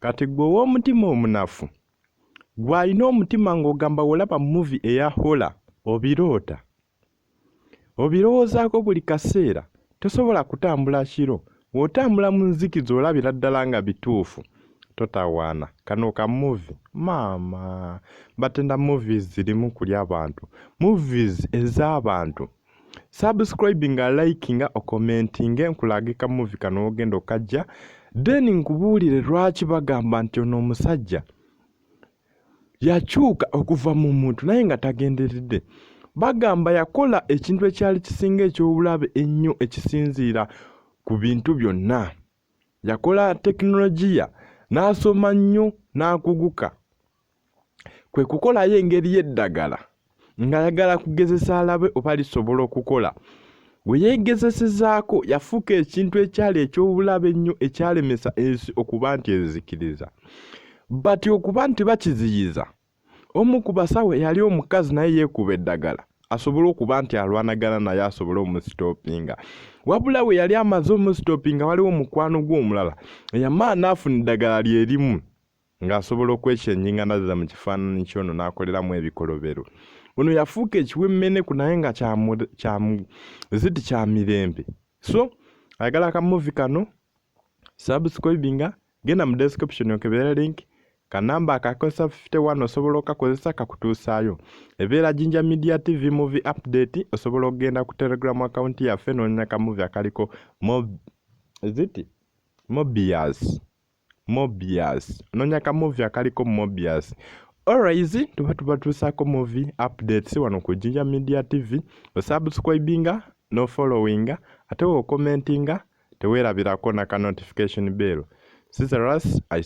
Kati gwe w'omutima omunafu gw'alina omutima ng'ogamba olaba movie eya horror obiroota obirowoozaako buli kaseera tosobola kutambula kiro w'otambula mu nzikiza olabira ddala nga bituufu totawaana kano ka movie maama batenda movies zirimu kulya abantu movies ez'abantu subscribinga likinga okomentinga nkulagika movie kano ogenda okajja then nkubuulire lwaki bagamba nti ono omusajja yakyuka okuva mu muntu naye nga tagenderedde bagamba yakola ekintu ekyali kisinga eky'obulabe ennyo ekisinziira ku bintu byonna yakola tekinologiya n'asoma nnyo n'akuguka kwe kukolayo engeri y'eddagala ng'ayagala kugezesa alabe oba lisobola okukola bwe yeegezesezaako yafuuka ekintu ekyali eky'obulabe ennyo ekyalemesa ensi okuba nti ezikiriza bati okuba nti bakiziyiza omu ku basawo yali omukazi naye yeekuba eddagala asobole okuba nti alwanagana naye asobole omusitoopinga wabula we yali amaze omusitoopinga waliwo omukwano gw'omulala eyamala n'afuna eddagala lye limu ng'asobola okwekyennyinga nazza mu kifaananyi ky'ono n'akoleramu ebikolobero ono yafuuka ekiwemmeneku naye nga kya mirembe so ayagala akamuvi kano subscribinga genda mu description okebera link kanamba akakosa 51 osobola okakozesa kakutuusaayo ebeera Jinja Media TV movie update osobola okugenda ku Telegram account yaffe n'onya kamuvi akaliko Mobius n'onya kamuvi akaliko Mobius always tuba tusaako movie updates wano ku Jinja Media TV osubscribinga no followinga ate wo commentinga teweerabirako na ka notification bell. Caesarus